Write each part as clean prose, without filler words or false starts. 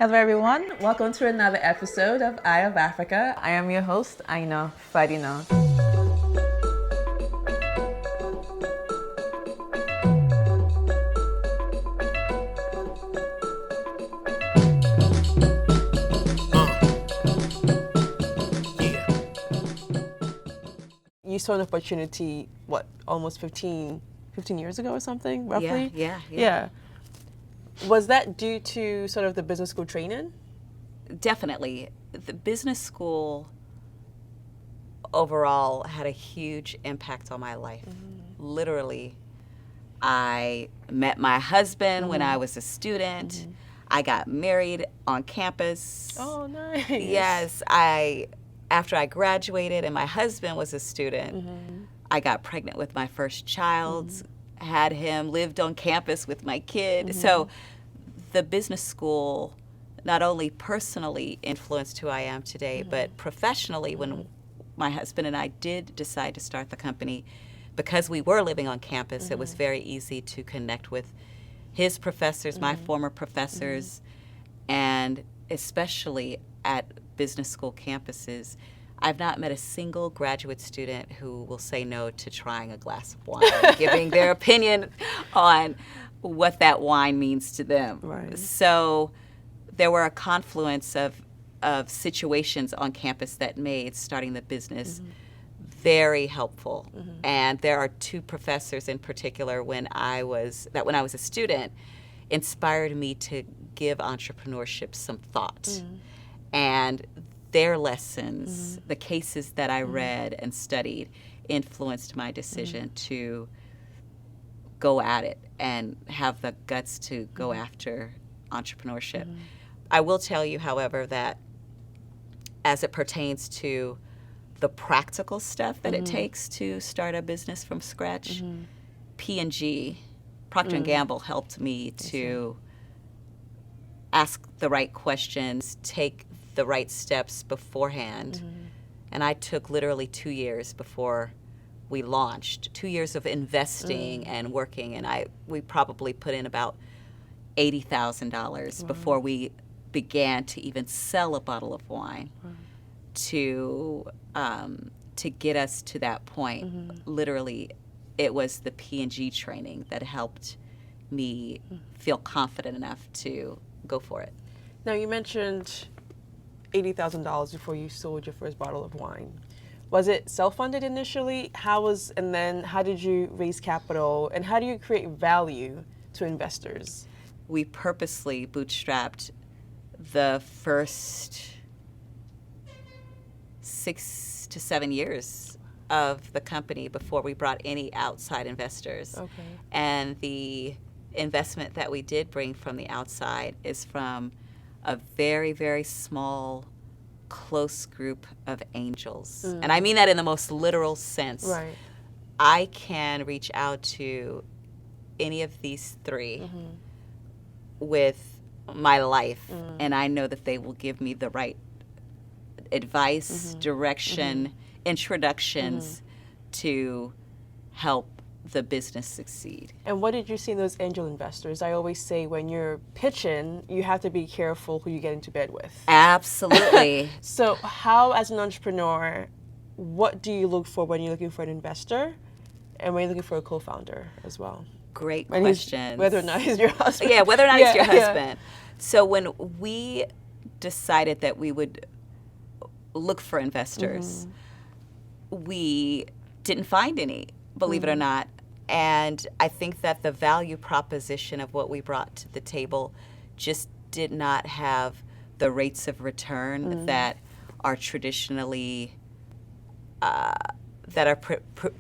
Hello everyone, welcome to another episode of Eye of Africa. I am your host, Aina Fadina. You saw an opportunity, almost 15 years ago or something, roughly? Yeah. Was that due to sort of the business school training? Definitely. The business school overall had a huge impact on my life. Literally, I met my husband when I was a student. I got married on campus. Oh, nice. Yes, after I graduated and my husband was a student, I got pregnant with my first child, had him, lived on campus with my kid. So the business school not only personally influenced who I am today, but professionally when my husband and I did decide to start the company, because we were living on campus, it was very easy to connect with his professors, my former professors, and especially at business school campuses, I've not met a single graduate student who will say no to trying a glass of wine, giving their opinion on what that wine means to them. Right. So there were a confluence of situations on campus that made starting the business very helpful. And there are two professors in particular when I was a student inspired me to give entrepreneurship some thought. And their lessons, the cases that I read and studied, influenced my decision to go at it and have the guts to go after entrepreneurship. I will tell you, however, that as it pertains to the practical stuff that it takes to start a business from scratch, P&G, Procter Gamble, helped me to ask the right questions, take the right steps beforehand. And I took literally 2 years before we launched, 2 years of investing and working, and we probably put in about $80,000 before we began to even sell a bottle of wine to get us to that point. Literally, it was the P&G training that helped me feel confident enough to go for it. Now you mentioned $80,000 before you sold your first bottle of wine. Was it self-funded initially? And then how did you raise capital, and how do you create value to investors? We purposely bootstrapped the first 6 to 7 years of the company before we brought any outside investors. Okay. And the investment that we did bring from the outside is from a very, very small, close group of angels. And I mean that in the most literal sense. Right. I can reach out to any of these three with my life, and I know that they will give me the right advice, direction, introductions to help the business succeed. And what did you see in those angel investors? I always say when you're pitching, you have to be careful who you get into bed with. Absolutely. So how, as an entrepreneur, what do you look for when you're looking for an investor and when you're looking for a co-founder as well? Great questions. Whether or not he's your husband. Yeah, whether or not he's your husband. So when we decided that we would look for investors, we didn't find any, believe it or not. And I think that the value proposition of what we brought to the table just did not have the rates of return that are traditionally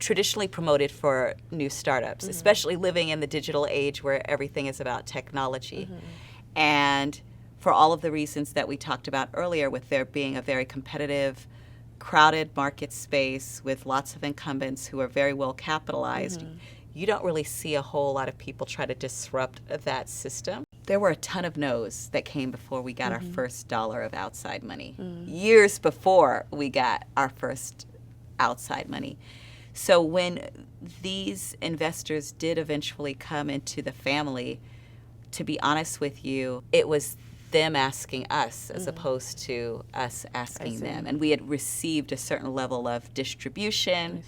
traditionally promoted for new startups, especially living in the digital age where everything is about technology. And for all of the reasons that we talked about earlier, with there being a very competitive, crowded market space with lots of incumbents who are very well capitalized, you don't really see a whole lot of people try to disrupt that system. There were a ton of no's that came before we got our first dollar of outside money, years before we got our first outside money. So when these investors did eventually come into the family, to be honest with you, it was them asking us as opposed to us asking them. And we had received a certain level of distribution.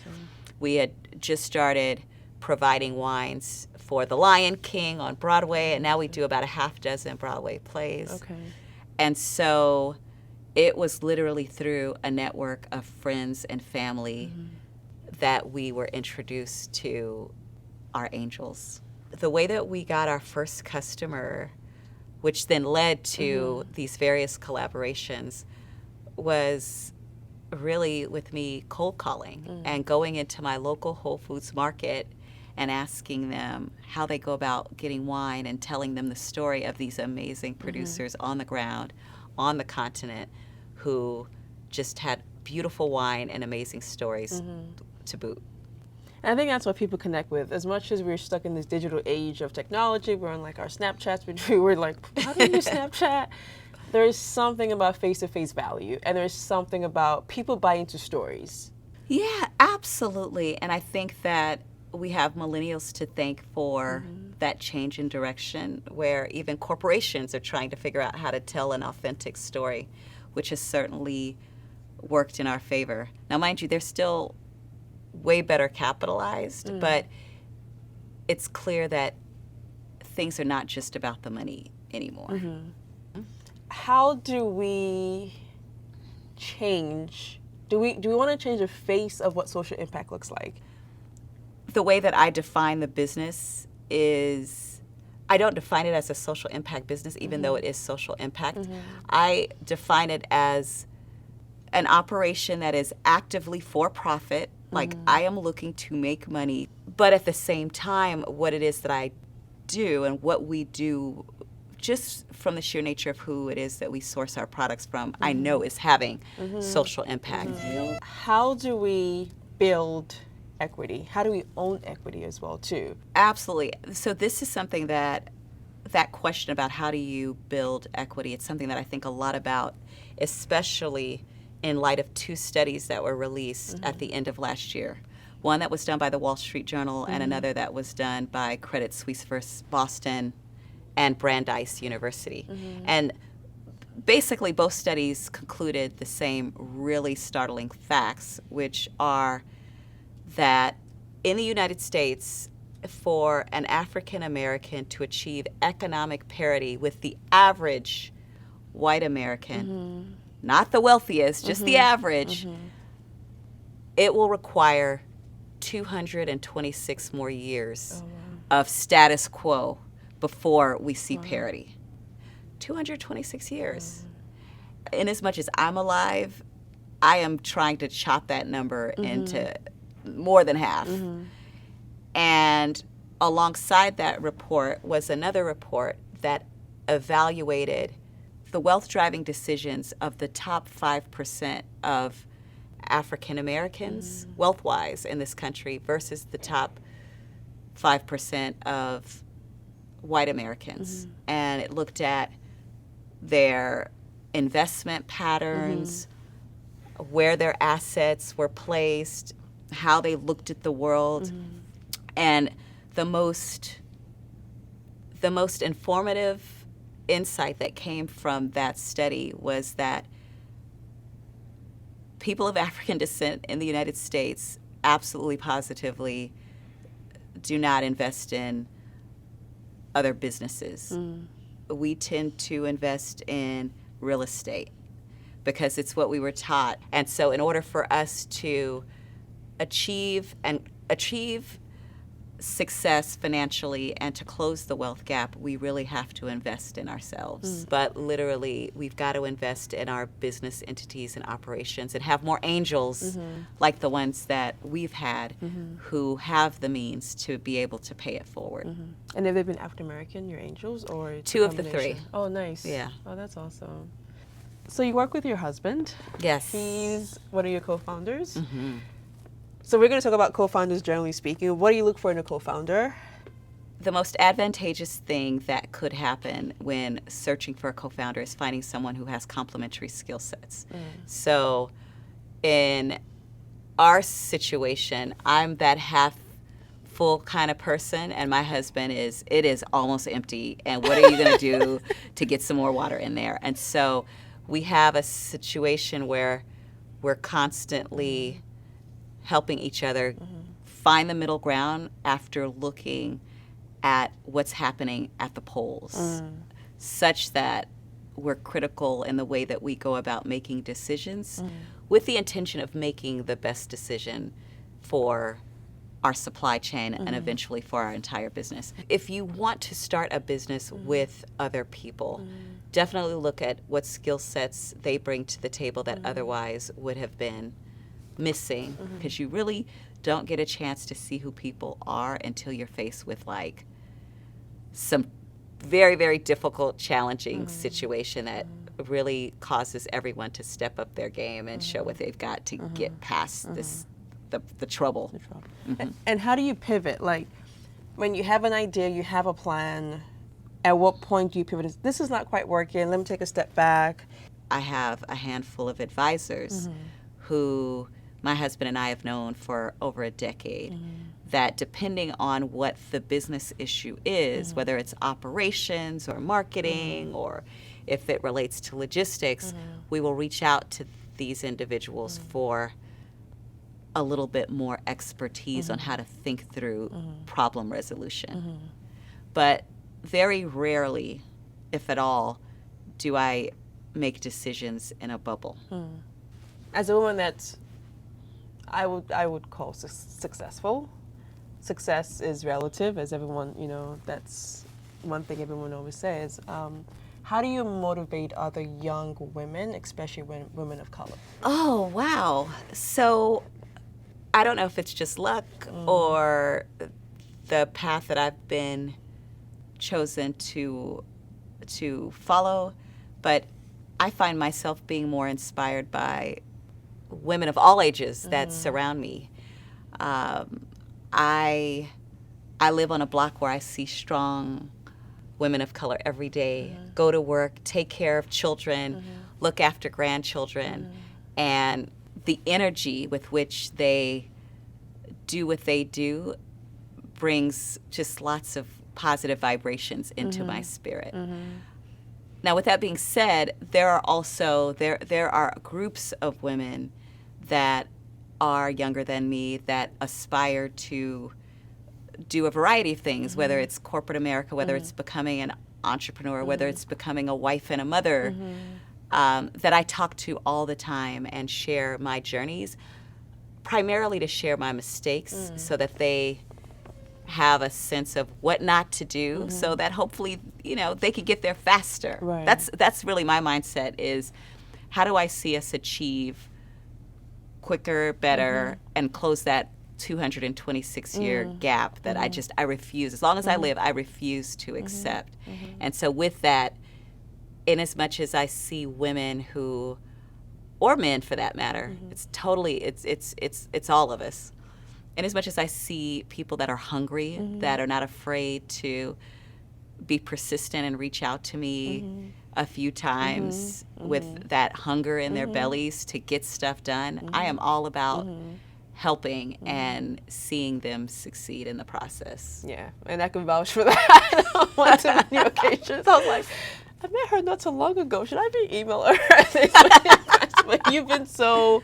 We had just started providing wines for The Lion King on Broadway, and now we do about a half dozen Broadway plays. Okay. And so it was literally through a network of friends and family that we were introduced to our angels. The way that we got our first customer, which then led to these various collaborations, was really with me cold calling and going into my local Whole Foods market and asking them how they go about getting wine and telling them the story of these amazing producers on the ground, on the continent, who just had beautiful wine and amazing stories to boot. And I think that's what people connect with. As much as we're stuck in this digital age of technology, we're on like our Snapchats, we're like, how do you use Snapchat? There's something about face-to-face value, and there's something about people buy into stories. Yeah, absolutely. And I think that we have millennials to thank for that change in direction, where even corporations are trying to figure out how to tell an authentic story, which has certainly worked in our favor. Now, mind you, they're still way better capitalized, but it's clear that things are not just about the money anymore. How do we change? Do we want to change the face of what social impact looks like? The way that I define the business is, I don't define it as a social impact business, even though it is social impact. I define it as an operation that is actively for profit, like I am looking to make money, but at the same time, what it is that I do and what we do, just from the sheer nature of who it is that we source our products from, I know is having social impact. How do we build equity? How do we own equity as well, too? Absolutely. So this is something that question about how do you build equity, it's something that I think a lot about, especially in light of two studies that were released at the end of last year. One that was done by the Wall Street Journal and another that was done by Credit Suisse versus Boston and Brandeis University. And basically both studies concluded the same really startling facts, which are that in the United States, for an African American to achieve economic parity with the average white American, not the wealthiest, just the average, it will require 226 more years of status quo before we see parity. 226 years. In as much as I'm alive, I am trying to chop that number into more than half. And alongside that report was another report that evaluated the wealth-driving decisions of the top 5% of African Americans, wealth-wise, in this country versus the top 5% of white Americans. And it looked at their investment patterns, where their assets were placed, how they looked at the world. And the most informative insight that came from that study was that people of African descent in the United States absolutely positively do not invest in other businesses. We tend to invest in real estate because it's what we were taught. And so in order for us to achieve success financially and to close the wealth gap, we really have to invest in ourselves. But literally, we've got to invest in our business entities and operations and have more angels like the ones that we've had who have the means to be able to pay it forward. And have they been African American, your angels, or it's Two a of the combination? three. Oh, nice. Yeah. Oh, that's awesome. So you work with your husband. Yes. He's one of your co-founders. So we're going to talk about co-founders generally speaking. What do you look for in a co-founder? The most advantageous thing that could happen when searching for a co-founder is finding someone who has complementary skill sets. So in our situation, I'm that half full kind of person, and my husband it is almost empty, and what are you going to do to get some more water in there? And so we have a situation where we're constantly helping each other find the middle ground after looking at what's happening at the polls, such that we're critical in the way that we go about making decisions with the intention of making the best decision for our supply chain and eventually for our entire business. If you want to start a business with other people, definitely look at what skill sets they bring to the table that otherwise would have been missing, because you really don't get a chance to see who people are until you're faced with like some very, very difficult, challenging situation that really causes everyone to step up their game and show what they've got to get past this the trouble. And how do you pivot? Like, when you have an idea, you have a plan, at what point do you pivot? This is not quite working, let me take a step back. I have a handful of advisors who my husband and I have known for over a decade, that depending on what the business issue is, whether it's operations or marketing or if it relates to logistics, we will reach out to these individuals for a little bit more expertise on how to think through problem resolution. But very rarely, if at all, do I make decisions in a bubble. As a woman that's, I would call successful. Success is relative, as everyone, that's one thing everyone always says. How do you motivate other young women, especially women of color? Oh, wow. So I don't know if it's just luck or the path that I've been chosen to follow, but I find myself being more inspired by women of all ages that surround me. I live on a block where I see strong women of color every day go to work, take care of children, look after grandchildren, and the energy with which they do what they do brings just lots of positive vibrations into my spirit. Now, with that being said, there are also there are groups of women that are younger than me that aspire to do a variety of things, whether it's corporate America, whether it's becoming an entrepreneur, whether it's becoming a wife and a mother, that I talk to all the time and share my journeys, primarily to share my mistakes so that they have a sense of what not to do, so that hopefully, they can get there faster. Right. That's really my mindset, is how do I see us achieve quicker, better, and close that 226-year gap that I refuse, as long as I live, I refuse to accept. And so with that, in as much as I see women who, or men for that matter, it's totally, it's all of us. In as much as I see people that are hungry, that are not afraid to be persistent and reach out to me a few times with that hunger in their bellies to get stuff done, I am all about helping and seeing them succeed in the process. Yeah, and I can vouch for that on one too many occasions. I was like, I met her not so long ago. Should I be emailing her? But you've been so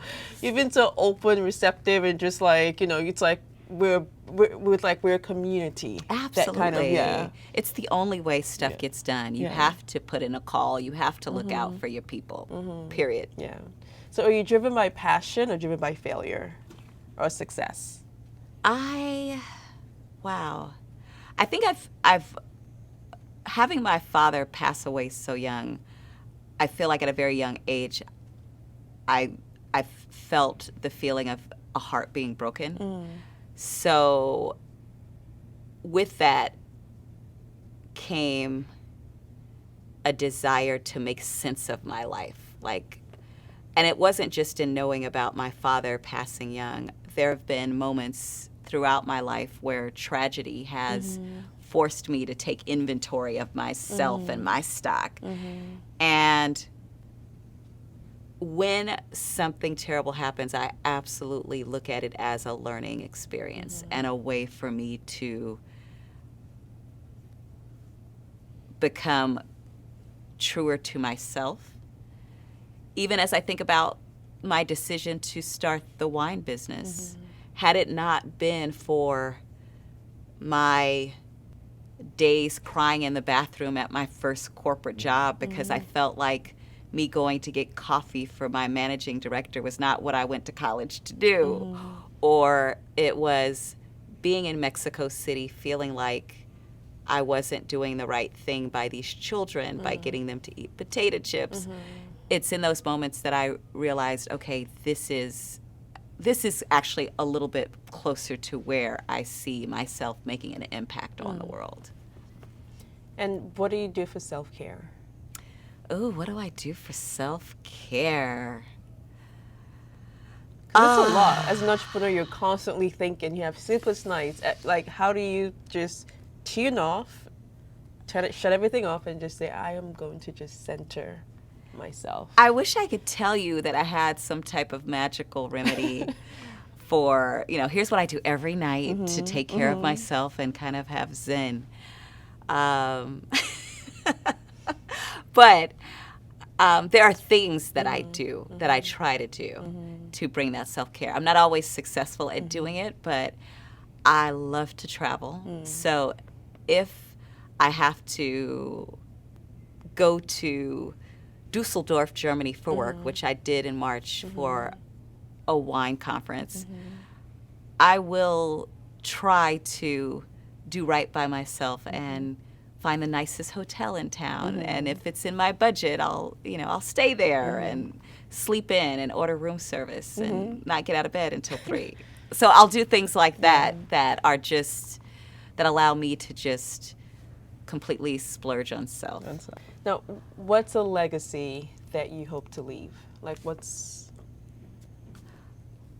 open, receptive, and just like, it's like we're a community. Absolutely. That kind of, It's the only way stuff gets done. You have to put in a call. You have to look out for your people. Period. Yeah. So are you driven by passion or driven by failure or success? Wow. I think I've having my father pass away so young, I feel like at a very young age, I felt the feeling of a heart being broken. So with that came a desire to make sense of my life. And it wasn't just in knowing about my father passing young. There have been moments throughout my life where tragedy has forced me to take inventory of myself and my stock. And when something terrible happens, I absolutely look at it as a learning experience and a way for me to become truer to myself. Even as I think about my decision to start the wine business, had it not been for my days crying in the bathroom at my first corporate job because I felt like me going to get coffee for my managing director was not what I went to college to do, or it was being in Mexico City feeling like I wasn't doing the right thing by these children by getting them to eat potato chips. It's in those moments that I realized, okay, this is actually a little bit closer to where I see myself making an impact on the world. And what do you do for self-care? Oh, what do I do for self-care? 'Cause it's a lot. As an entrepreneur, you're constantly thinking. You have sleepless nights. Like, how do you just tune off, shut everything off, and just say, I am going to just center myself? I wish I could tell you that I had some type of magical remedy for, here's what I do every night to take care of myself and kind of have zen. But there are things that I do, that I try to do to bring that self-care. I'm not always successful at doing it, but I love to travel. So if I have to go to Dusseldorf, Germany for work, which I did in March for a wine conference, I will try to do right by myself and find the nicest hotel in town. And if it's in my budget, I'll stay there and sleep in and order room service and not get out of bed until 3. So I'll do things like that that are just, that allow me to just completely splurge on self. Now, what's a legacy that you hope to leave? Like, what's...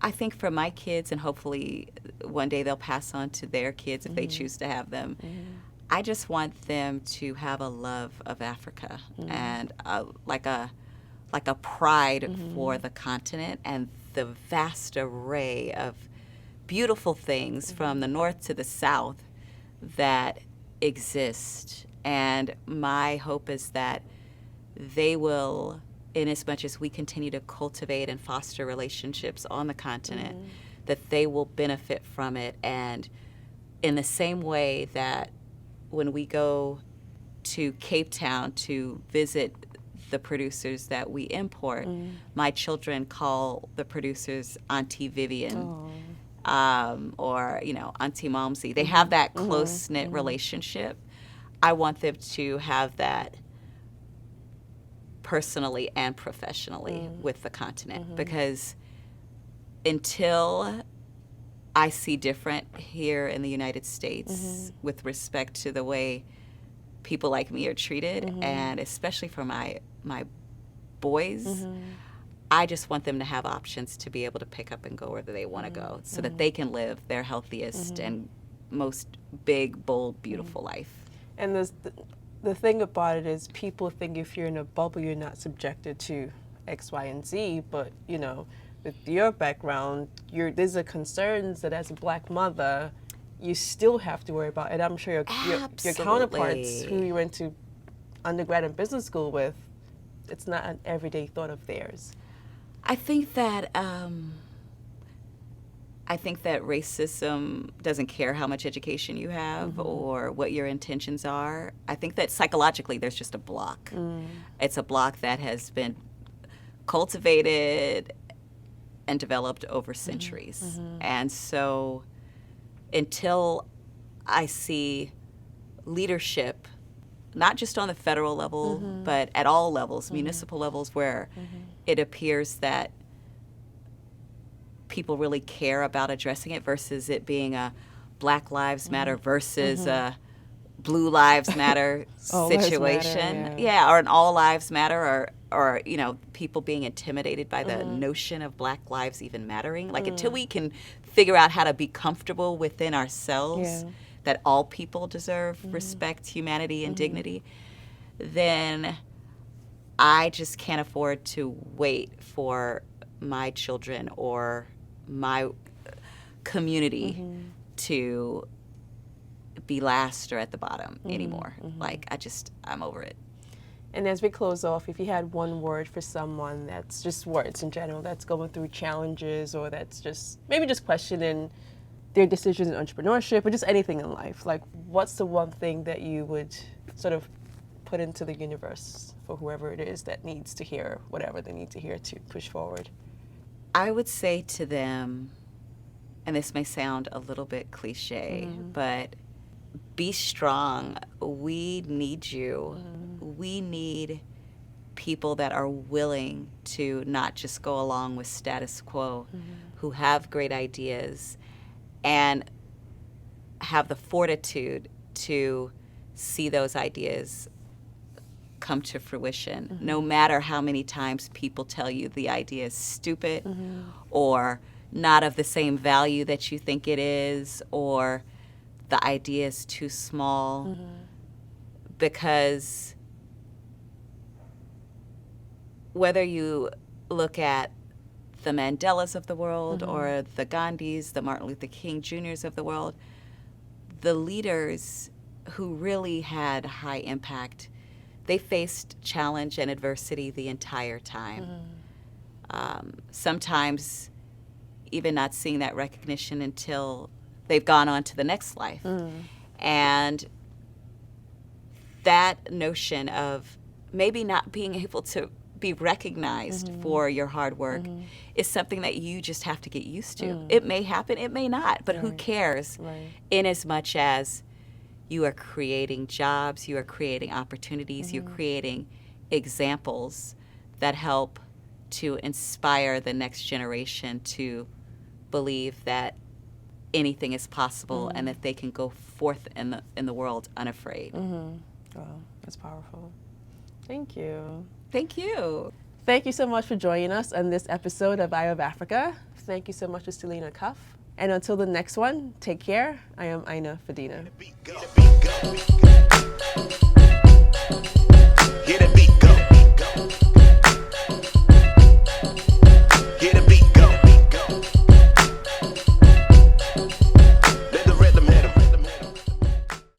I think for my kids, and hopefully one day they'll pass on to their kids if they choose to have them, I just want them to have a love of Africa and like a pride for the continent and the vast array of beautiful things from the north to the south that exist. And my hope is that they will, in as much as we continue to cultivate and foster relationships on the continent, that they will benefit from it. And in the same way that when we go to Cape Town to visit the producers that we import, my children call the producers Auntie Vivian or, Auntie Momsy. They have that close-knit relationship. I want them to have that personally and professionally with the continent, because until I see different here in the United States with respect to the way people like me are treated, and especially for my boys, I just want them to have options to be able to pick up and go wherever they want to go, so that they can live their healthiest and most big, bold, beautiful life. And the thing about it is, people think if you're in a bubble, you're not subjected to X, Y, and Z, but, with your background, there's a concerns that as a Black mother, you still have to worry about. And I'm sure your counterparts who you went to undergrad and business school with, it's not an everyday thought of theirs. I think that racism doesn't care how much education you have or what your intentions are. I think that psychologically there's just a block. It's a block that has been cultivated and developed over centuries. And so until I see leadership, not just on the federal level, but at all levels, municipal levels, where it appears that people really care about addressing it versus it being a Black Lives Matter versus a Blue Lives Matter situation. Or an All Lives Matter, or people being intimidated by the notion of Black lives even mattering. Like, until we can figure out how to be comfortable within ourselves that all people deserve respect, humanity, and dignity, then I just can't afford to wait for my children or my community to be last or at the bottom anymore. Like, I'm over it. And as we close off, if you had one word for someone that's just words in general, that's going through challenges or that's just maybe just questioning their decisions in entrepreneurship or just anything in life, like what's the one thing that you would sort of put into the universe for whoever it is that needs to hear whatever they need to hear to push forward? I would say to them, and this may sound a little bit cliche, but be strong. We need you. We need people that are willing to not just go along with status quo, who have great ideas and have the fortitude to see those ideas come to fruition, no matter how many times people tell you the idea is stupid or not of the same value that you think it is, or the idea is too small. Because whether you look at the Mandelas of the world or the Gandhis, the Martin Luther King Jr.'s of the world, the leaders who really had high impact, they faced challenge and adversity the entire time. Sometimes even not seeing that recognition until they've gone on to the next life. And that notion of maybe not being able to be recognized for your hard work is something that you just have to get used to. It may happen, it may not, but who cares? In as much as you are creating jobs, you are creating opportunities, you're creating examples that help to inspire the next generation to believe that anything is possible and that they can go forth in the world unafraid. Wow, that's powerful. Thank you. Thank you. Thank you so much for joining us on this episode of Eye of Africa. Thank you so much to Selena Cuffe. And until the next one, take care. I am Aina Fadina.